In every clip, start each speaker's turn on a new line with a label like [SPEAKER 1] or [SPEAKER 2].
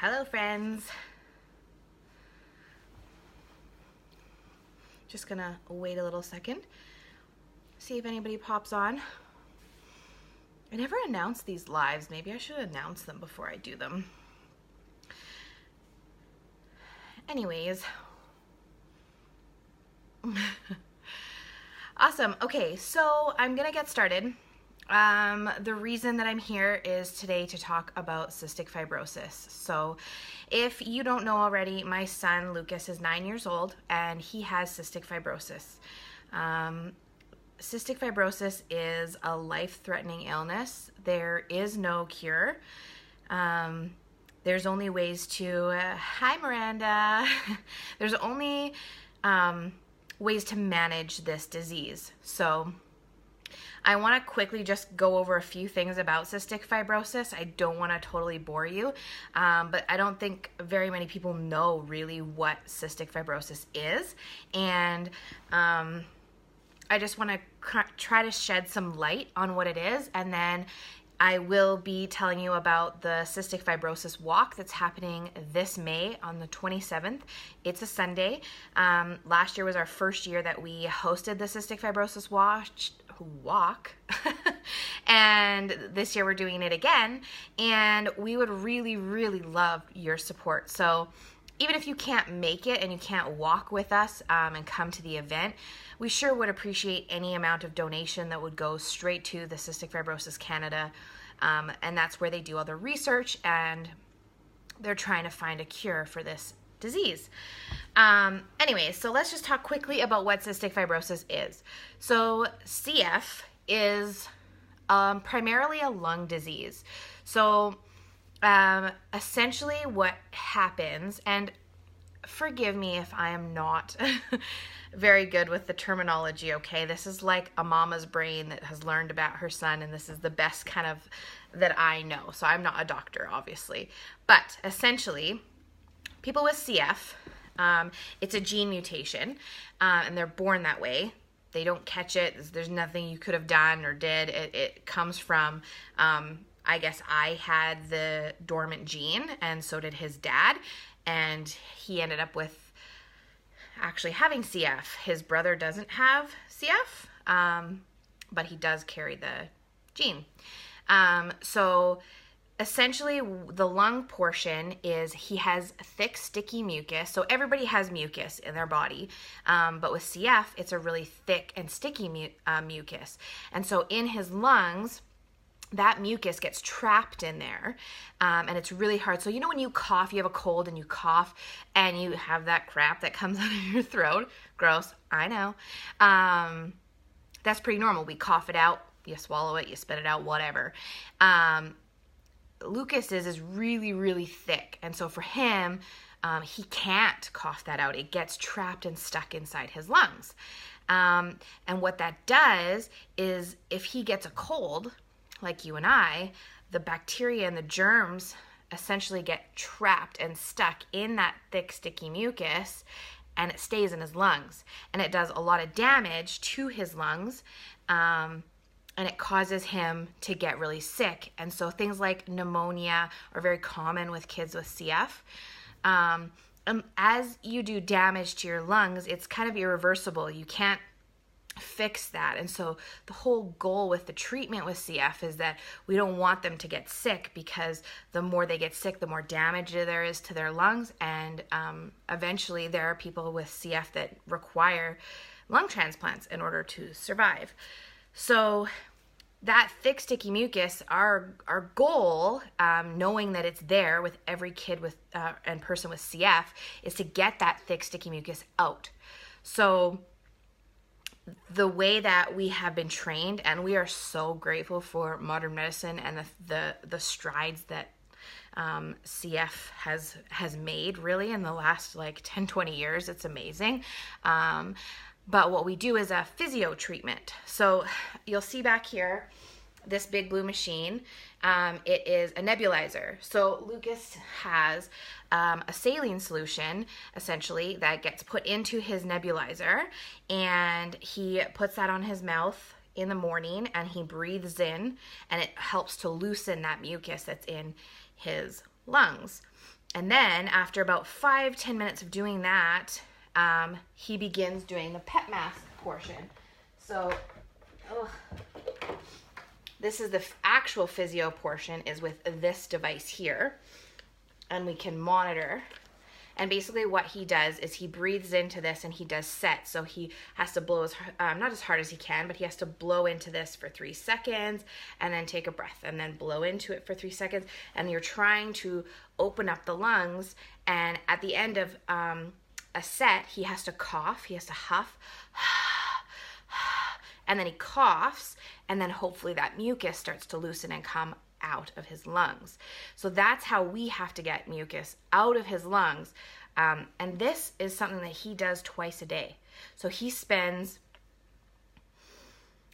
[SPEAKER 1] Hello friends. Just gonna wait a little second, see if anybody pops on. I never announce these lives. Maybe I should announce them before I do them. Anyways. Awesome. Okay, so I'm gonna get started. The reason that I'm here is today to talk about cystic fibrosis. So if you don't know already, my son Lucas is 9 years old and he has cystic fibrosis. Cystic fibrosis is a life-threatening illness. There is no cure. There's only ways to, hi Miranda, there's only ways to manage this disease. So I want to quickly just go over a few things about cystic fibrosis. I don't want to totally bore you, but I don't think very many people know really what cystic fibrosis is. And I just want to try to shed some light on what it is, and then I will be telling you about the Cystic Fibrosis Walk that's happening this May on the 27th. It's a Sunday. Last year was our first year that we hosted the Cystic Fibrosis Walk. And this year we're doing it again, and we would really, really love your support. So even if you can't make it and you can't walk with us and come to the event, we sure would appreciate any amount of donation that would go straight to the Cystic Fibrosis Canada, and that's where they do all the research, and they're trying to find a cure for this disease. Anyways, so let's just talk quickly about what cystic fibrosis is. So CF is primarily a lung disease. So essentially what happens, and forgive me if I am not very good with the terminology, okay? This is like a mama's brain that has learned about her son, and this is the best kind of that I know. So I'm not a doctor, obviously. But essentially, people with CF, it's a gene mutation, and they're born that way. They don't catch it. There's nothing you could have done or did. It comes from, I guess I had the dormant gene, and so did his dad, and he ended up with actually having CF. His brother doesn't have CF, but he does carry the gene. So essentially the lung portion is he has thick, sticky mucus. So everybody has mucus in their body, but with CF, it's a really thick and sticky mucus. And so in his lungs, that mucus gets trapped in there, and it's really hard. So you know when you cough, you have a cold and you cough and you have that crap that comes out of your throat? Gross, I know. That's pretty normal. We cough it out, you swallow it, you spit it out, whatever. Lucas's is really, really thick, and so for him, he can't cough that out. It gets trapped and stuck inside his lungs. And what that does is if he gets a cold, like you and I, the bacteria and the germs essentially get trapped and stuck in that thick, sticky mucus, and it stays in his lungs. And it does a lot of damage to his lungs, and it causes him to get really sick. And so things like pneumonia are very common with kids with CF. As you do damage to your lungs, it's kind of irreversible. You can't fix that. And so the whole goal with the treatment with CF is that we don't want them to get sick, because the more they get sick, the more damage there is to their lungs, and eventually there are people with CF that require lung transplants in order to survive. So that thick, sticky mucus, our goal, knowing that it's there with every kid with and person with CF, is to get that thick, sticky mucus out. So the way that we have been trained, and we are so grateful for modern medicine and the strides that CF has made really in the last like 10-20 years. It's amazing. But what we do is a physio treatment. So you'll see back here this big blue machine. It is a nebulizer. So Lucas has a saline solution, essentially, that gets put into his nebulizer, and he puts that on his mouth in the morning, and he breathes in, and it helps to loosen that mucus that's in his lungs. And then after about 5-10 minutes of doing that, he begins doing the pep mask portion. So, this is the actual physio portion is with this device here. And we can monitor. And basically what he does is he breathes into this and he does sets. So he has to blow not as hard as he can, but he has to blow into this for 3 seconds and then take a breath and then blow into it for 3 seconds. And you're trying to open up the lungs. And at the end of a set, he has to cough, he has to huff, and then he coughs, and then hopefully that mucus starts to loosen and come out of his lungs. So that's how we have to get mucus out of his lungs. And this is something that he does twice a day. So he spends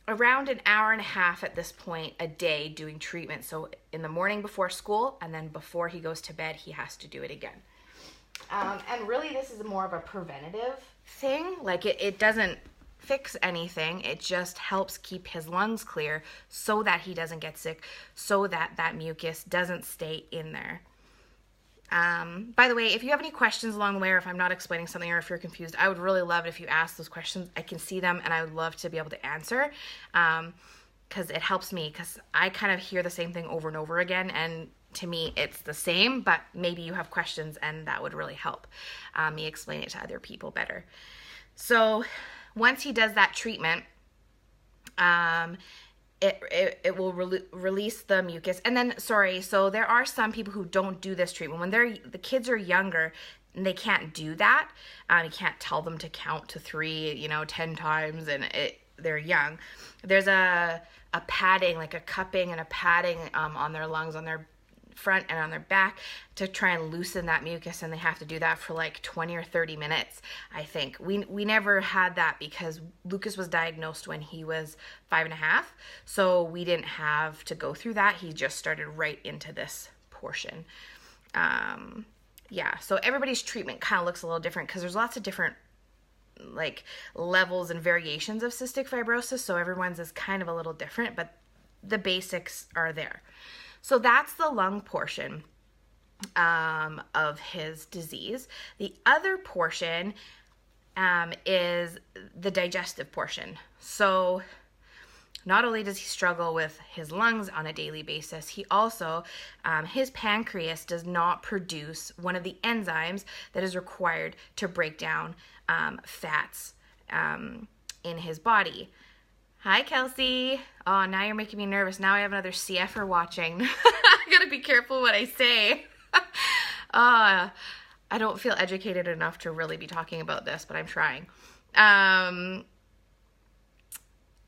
[SPEAKER 1] around an hour and a half at this point a day doing treatment. So in the morning before school, and then before he goes to bed, he has to do it again. And really this is more of a preventative thing. Like it doesn't fix anything. It just helps keep his lungs clear so that he doesn't get sick, so that that mucus doesn't stay in there. By the way, if you have any questions along the way, or if I'm not explaining something, or if you're confused, I would really love it if you ask those questions. I can see them and I would love to be able to answer, because it helps me, because I kind of hear the same thing over and over again, and to me it's the same, but maybe you have questions and that would really help me explain it to other people better. So once he does that treatment, it will release the mucus. And then, so there are some people who don't do this treatment. When the kids are younger, they can't do that. You can't tell them to count to 3, 10 times, and they're young. There's a padding, like a cupping and a padding on their lungs, on their front and on their back, to try and loosen that mucus, and they have to do that for like 20 or 30 minutes, I think. We never had that because Lucas was diagnosed when he was 5.5, so we didn't have to go through that. He just started right into this portion. Yeah, so everybody's treatment kind of looks a little different because there's lots of different like levels and variations of cystic fibrosis, so everyone's is kind of a little different, but the basics are there. So that's the lung portion of his disease. The other portion is the digestive portion. So not only does he struggle with his lungs on a daily basis, he also, his pancreas does not produce one of the enzymes that is required to break down fats in his body. Hi, Kelsey. Oh, now you're making me nervous. Now I have another CFer watching. I gotta be careful what I say. I don't feel educated enough to really be talking about this, but I'm trying.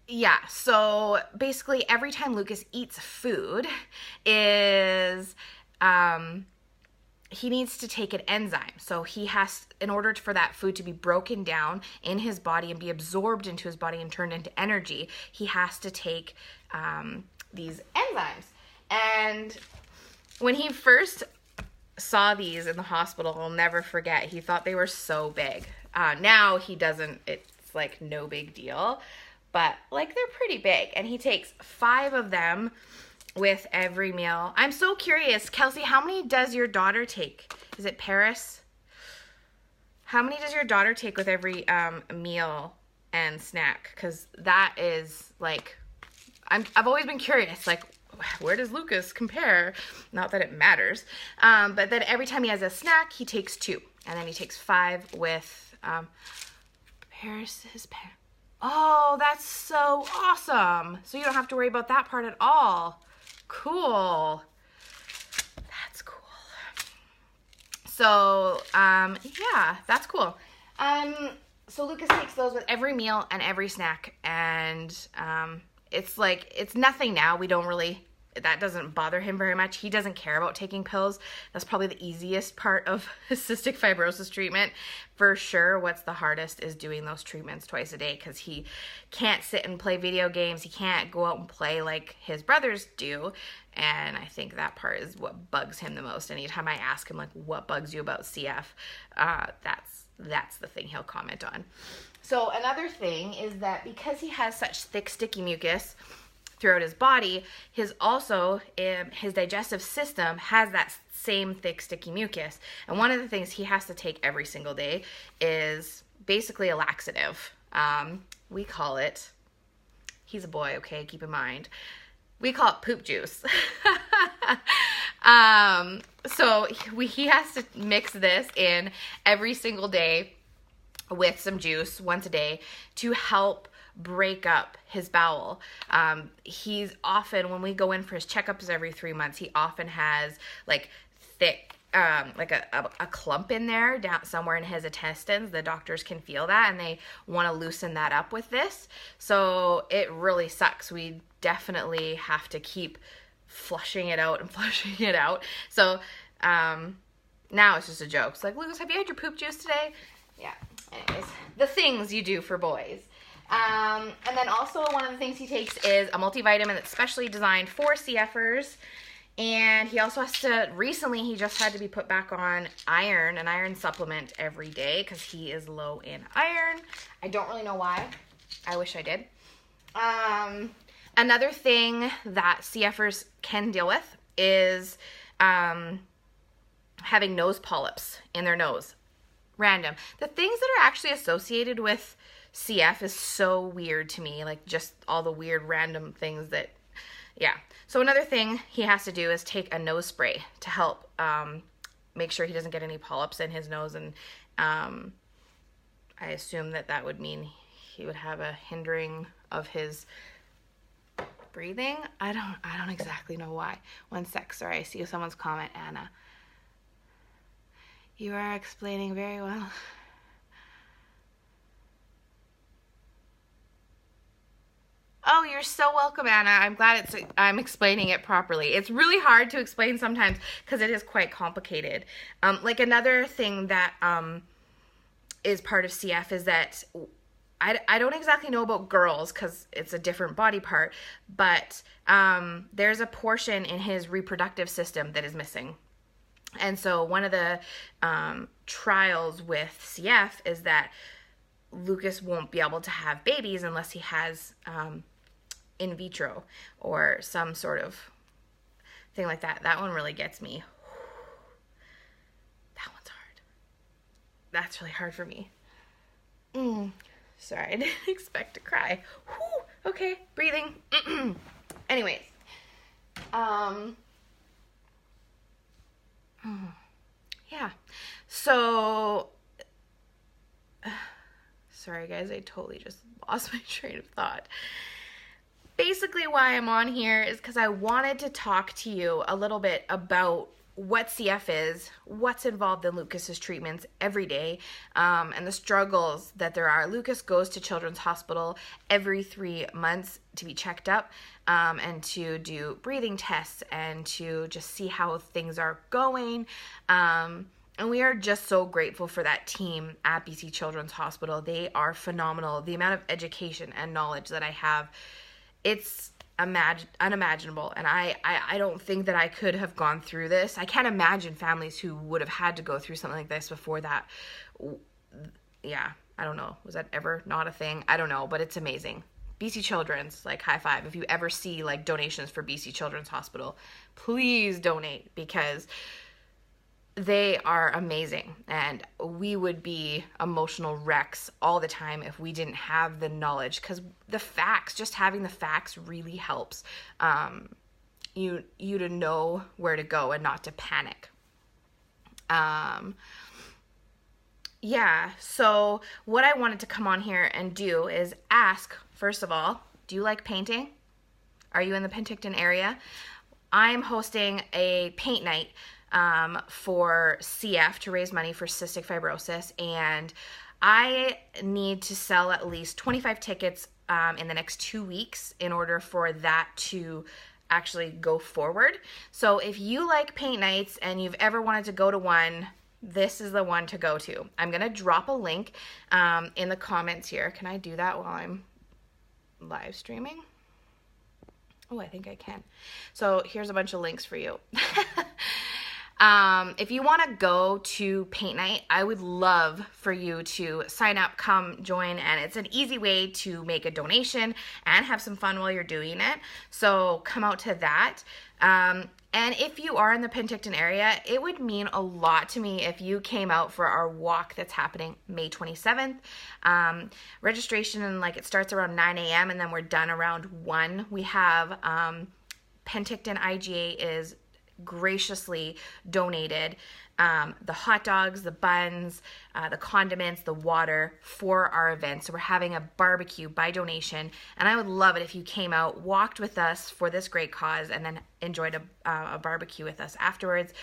[SPEAKER 1] Yeah, so basically every time Lucas eats food is... he needs to take an enzyme. So he has, in order for that food to be broken down in his body and be absorbed into his body and turned into energy, he has to take these enzymes. And when he first saw these in the hospital, I'll never forget, he thought they were so big. Now he doesn't, it's like no big deal, but like they're pretty big. And he takes 5 of them with every meal. I'm so curious, Kelsey, how many does your daughter take? Is it Paris? How many does your daughter take with every meal and snack? Because that is like, I've always been curious, like, where does Lucas compare? Not that it matters, but then every time he has a snack, he takes 2, and then he takes 5 with Paris's parents. Oh, that's so awesome! So you don't have to worry about that part at all. Cool. That's cool. So, yeah, that's cool. So Lucas takes those with every meal and every snack, and it's like, it's nothing now. We don't really, that doesn't bother him very much. He doesn't care about taking pills. That's probably the easiest part of his cystic fibrosis treatment. For sure, what's the hardest is doing those treatments twice a day, because he can't sit and play video games. He can't go out and play like his brothers do. And I think that part is what bugs him the most. Anytime I ask him, like, what bugs you about CF, that's the thing he'll comment on. So another thing is that because he has such thick, sticky mucus throughout his body, his digestive system has that same thick, sticky mucus. And one of the things he has to take every single day is basically a laxative. We call it, he's a boy, okay, keep in mind. We call it poop juice. So he has to mix this in every single day with some juice once a day to help break up his bowel. He's often, when we go in for his checkups every 3 months, he often has like thick, like a clump in there down somewhere in his intestines. The doctors can feel that and they want to loosen that up with this. So it really sucks. We definitely have to keep flushing it out and flushing it out. So now it's just a joke. It's like, Lucas, have you had your poop juice today? Yeah. Anyways, the things you do for boys. And then also one of the things he takes is a multivitamin that's specially designed for CFers. And he also has to, recently he just had to be put back on iron, an iron supplement every day because he is low in iron. I don't really know why. I wish I did. Another thing that CFers can deal with is having nose polyps in their nose. Random. The things that are actually associated with CF is so weird to me, like just all the weird random things that, yeah. So another thing he has to do is take a nose spray to help make sure he doesn't get any polyps in his nose, and I assume that would mean he would have a hindering of his breathing. I don't exactly know why. One sec, sorry, I see someone's comment, Anna. You are explaining very well. Oh, you're so welcome, Anna. I'm glad I'm explaining it properly. It's really hard to explain sometimes because it is quite complicated. Like another thing that is part of CF is that I don't exactly know about girls because it's a different body part, but there's a portion in his reproductive system that is missing. And so one of the trials with CF is that Lucas won't be able to have babies unless he has in vitro or some sort of thing like that. That one really gets me. That one's hard. That's really hard for me. Sorry, I didn't expect to cry. Whew, okay, breathing. Anyways. Yeah. So, sorry guys, I totally just lost my train of thought. Basically why I'm on here is because I wanted to talk to you a little bit about what CF is, what's involved in Lucas's treatments every day, and the struggles that there are. Lucas goes to Children's Hospital every 3 months to be checked up and to do breathing tests and to just see how things are going. And we are just so grateful for that team at BC Children's Hospital. They are phenomenal. The amount of education and knowledge that I have, it's unimaginable, and I don't think that I could have gone through this. I can't imagine families who would have had to go through something like this before that. Yeah, I don't know. Was that ever not a thing? I don't know, but it's amazing. BC Children's, like, high five. If you ever see like donations for BC Children's Hospital, please donate because they are amazing, and we would be emotional wrecks all the time if we didn't have the knowledge, because the facts, just having the facts really helps you to know where to go and not to panic. Yeah, so what I wanted to come on here and do is ask, first of all, do you like painting? Are you in the Penticton area? I'm hosting a paint night for CF to raise money for cystic fibrosis, and I need to sell at least 25 tickets in the next 2 weeks in order for that to actually go forward. So if you like paint nights and you've ever wanted to go to one, this is the one to go to. I'm going to drop a link in the comments here. Can I do that while I'm live streaming? Oh, I think I can. So here's a bunch of links for you. If you want to go to paint night, I would love for you to sign up, come join, and it's an easy way to make a donation and have some fun while you're doing it. So come out to that. And if you are in the Penticton area, it would mean a lot to me if you came out for our walk that's happening May 27th. Registration, and like, it starts around 9 a.m. and then we're done around 1. We have Penticton IGA is graciously donated the hot dogs, the buns, the condiments, the water for our event. So we're having a barbecue by donation, and I would love it if you came out, walked with us for this great cause, and then enjoyed a barbecue with us afterwards.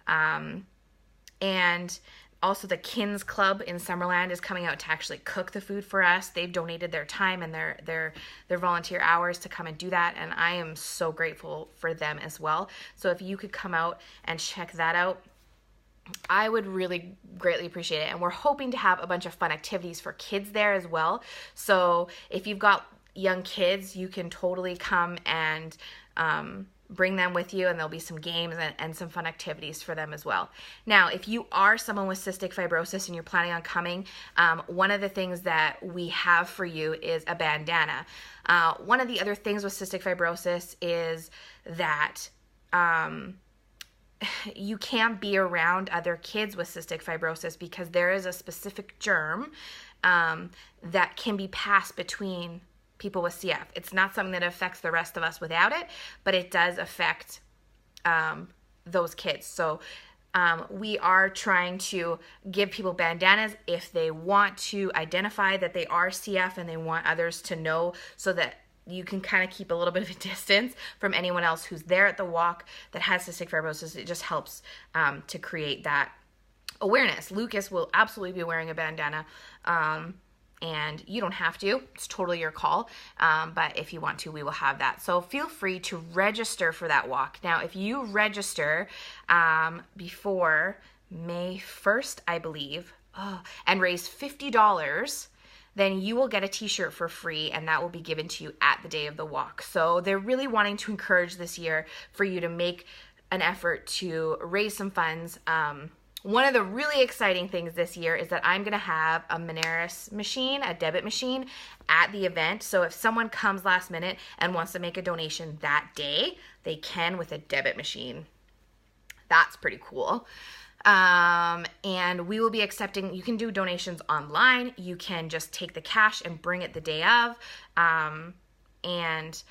[SPEAKER 1] And also the Kins Club in Summerland is coming out to actually cook the food for us. They've donated their time and their volunteer hours to come and do that, and I am so grateful for them as well. So if you could come out and check that out, I would really greatly appreciate it. And we're hoping to have a bunch of fun activities for kids there as well. So if you've got young kids, you can totally come and bring them with you, and there'll be some games and some fun activities for them as well. Now, if you are someone with cystic fibrosis and you're planning on coming, one of the things that we have for you is a bandana. One of the other things with cystic fibrosis is that you can't be around other kids with cystic fibrosis because there is a specific germ that can be passed between people with CF. It's not something that affects the rest of us without it, but it does affect those kids. So we are trying to give people bandanas if they want to identify that they are CF and they want others to know, so that you can kind of keep a little bit of a distance from anyone else who's there at the walk that has cystic fibrosis. It just helps to create that awareness. Lucas will absolutely be wearing a bandana, and you don't have to. It's totally your call, but if you want to, we will have that. So feel free to register for that walk. Now, if you register before May 1st, I believe, and raise $50, then you will get a t-shirt for free, and that will be given to you at the day of the walk. So they're really wanting to encourage this year for you to make an effort to raise some funds. One of the really exciting things this year is that I'm going to have a Moneris machine, a debit machine, at the event. So if someone comes last minute and wants to make a donation that day, they can with a debit machine. That's pretty cool. And we will be accepting, you can do donations online. You can just take the cash and bring it the day of. And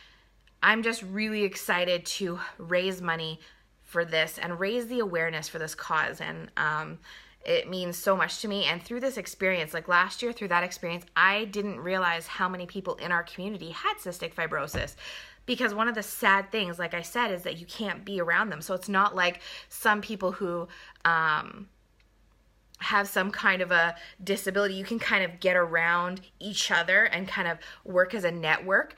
[SPEAKER 1] I'm just really excited to raise money for this and raise the awareness for this cause. And it means so much to me. And through this experience, like last year, through that experience, I didn't realize how many people in our community had cystic fibrosis. Because one of the sad things, like I said, is that you can't be around them. So it's not like some people who have some kind of a disability. You can kind of get around each other and kind of work as a network.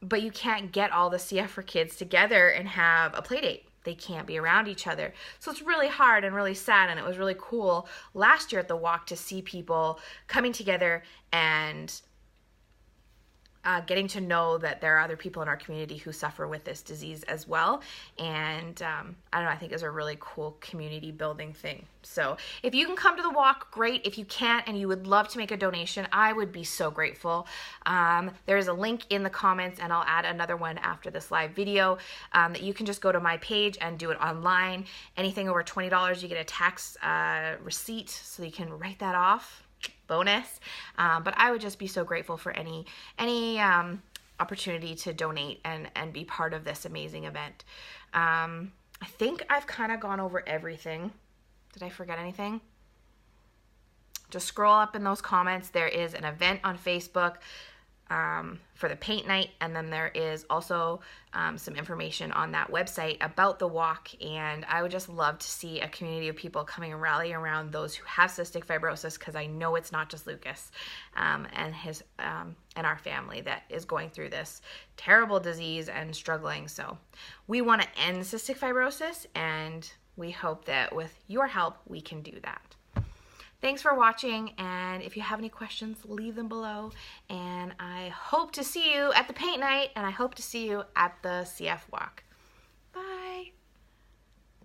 [SPEAKER 1] But you can't get all the CF for kids together and have a play date. They can't be around each other. So it's really hard and really sad, and it was really cool last year at the walk to see people coming together and getting to know that there are other people in our community who suffer with this disease as well. And I don't know, I think it's a really cool community building thing. So if you can come to the walk, great. If you can't and you would love to make a donation, I would be so grateful. There is a link in the comments, and I'll add another one after this live video, that you can just go to my page and do it online. Anything over $20, you get a tax receipt, so you can write that off. Bonus. But I would just be so grateful for any opportunity to donate and be part of this amazing event. I think I've kind of gone over everything. Did I forget anything? Just scroll up in those comments. There is an event on Facebook for the paint night, and then there is also some information on that website about the walk. And I would just love to see a community of people coming and rallying around those who have cystic fibrosis, because I know it's not just Lucas and his and our family that is going through this terrible disease and struggling. So we want to end cystic fibrosis, and we hope that with your help we can do that. Thanks for watching, and if you have any questions, leave them below, and I hope to see you at the paint night, and I hope to see you at the CF walk.